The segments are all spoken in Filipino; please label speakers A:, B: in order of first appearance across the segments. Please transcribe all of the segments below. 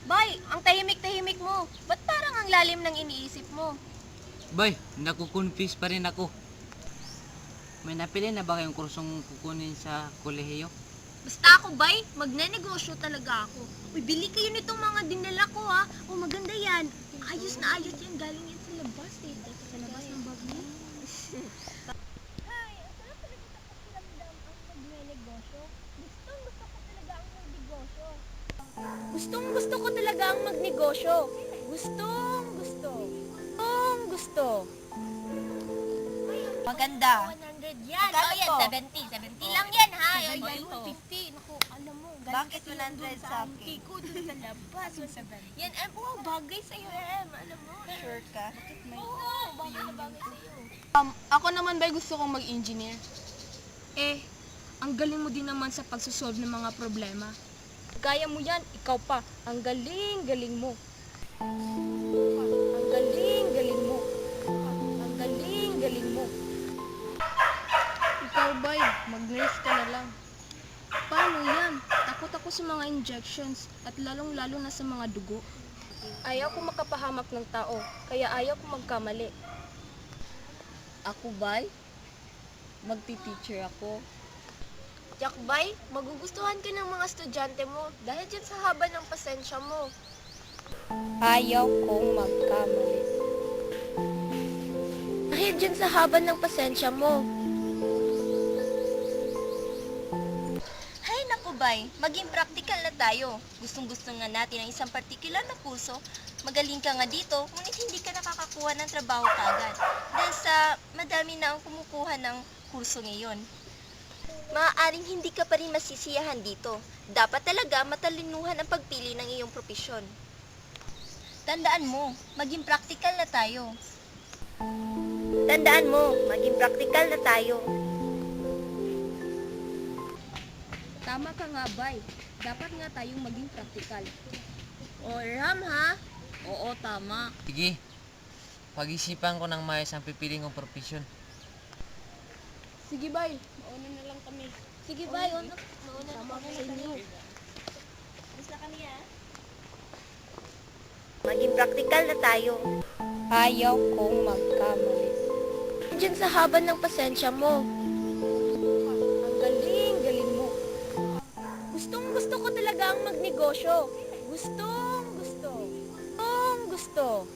A: Bay, ang tahimik-tahimik mo. Ba't parang ang lalim ng iniisip mo?
B: Bay, nakukonfuse pa rin ako. May napili na ba kayong kursong kukunin sa kolehiyo?
A: Basta ako, Bay, magnenegosyo talaga ako. Uy, bili kayo nitong mga dinala ko, ha? O, maganda yan. Ayos na ayos yan. Galing yan sa labas, eh. Sa labas ng bag mo. Hi, ang sarap talaga sa pakiramdam ang magnenegosyo. Gustong-gusto ko talaga ang magnegosyo. Gustong-gusto ko talaga ang magnegosyo. Gustong-gusto. Gustong-gusto.
C: Maganda.
A: 100 yan.
C: Magkano
A: yan,
C: to?
A: 70 lang yan, ha?
C: Ay,
A: Ay,
C: ito.
A: 150. Naku, alam mo.
C: Bakit 100 sa akin?
A: Ko dun sa labas. Yan, bagay sa'yo, alam mo.
C: Sure ka?
A: Oo, bagay na bagay sa'yo.
D: Ako naman ba gusto kong mag-engineer?
A: Ang galing mo din naman sa pagsusolve ng mga problema. Kaya mo yan, ikaw pa. Ang galing-galing mo. Ang galing-galing mo. Ang galing-galing mo.
D: Ikaw bay, mag-nurse ka na lang. Paano yan? Takot ako sa mga injections at lalong-lalo na sa mga dugo.
A: Ayaw ko makapahamak ng tao, kaya ayaw ko magkamali.
C: Ako ba? Magti-teacher ako.
A: Jakbay, magugustuhan ka ng mga estudyante mo dahil dyan sa haba ng pasensya mo. Ayaw kong magkamali. Dahil dyan sa haba ng pasensya mo.
C: Hay naku bay, maging practical na tayo. Gustong-gusto nga natin ang isang particular na kurso. Magaling ka nga dito, ngunit hindi ka nakakakuha ng trabaho kagad. Dahil sa madami na ang kumukuha ng kurso ngayon.
A: Maaaring hindi ka pa rin masisiyahan dito. Dapat talaga matalinuhan ang pagpili ng iyong propesyon.
C: Tandaan mo, maging practical na tayo.
A: Tandaan mo, maging practical na tayo.
D: Tama ka nga bay, dapat nga tayong maging practical.
A: O Ram ha?
C: Oo, tama.
B: Sige, pag-isipan ko ng maayos ang pipiling kong profesyon.
D: Sige bay, mauna na lang kami.
A: Sige bay, mauna
D: Sama ko sa inyo.
A: Basta kami ha? Maging practical na tayo. Ayaw kong magkamali. Diyan sa haba ng pasensya mo. Ang galing-galing mo. Gustong-gusto ko talaga ang magnegosyo. Gustong-gusto. Gustong-gusto.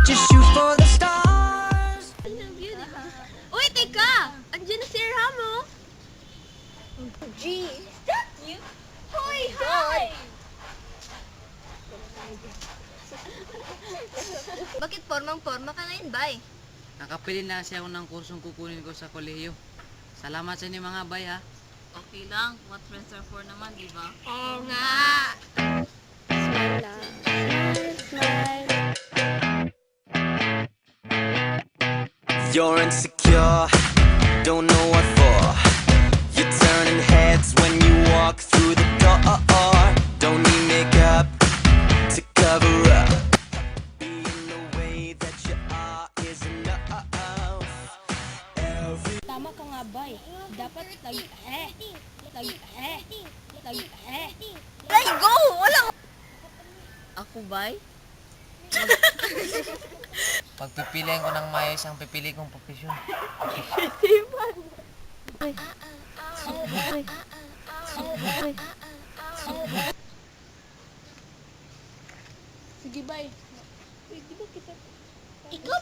E: Just shoot for the stars.
A: Uy, teka! Andiyan na si Ramo. G, is that you? Hoy, hi!
C: Bakit formang-forma ka ngayon, bay?
B: Nakapili na kasi ako ng kursong kukunin ko sa kolehiyo. Salamat sa inyo mga bay ha.
C: Okay lang, what friends are for naman, di ba?
A: Oo nga!
E: You're insecure, don't know what for. You're turning heads when you walk through the door. Don't need makeup to cover up. Being the way that you are.
C: Ay, go! Walang... Ako ba'y?
B: Pagpipilian ko ng maayos ang pipili kong profesyon.
D: Sige, bay.
C: Ikaw?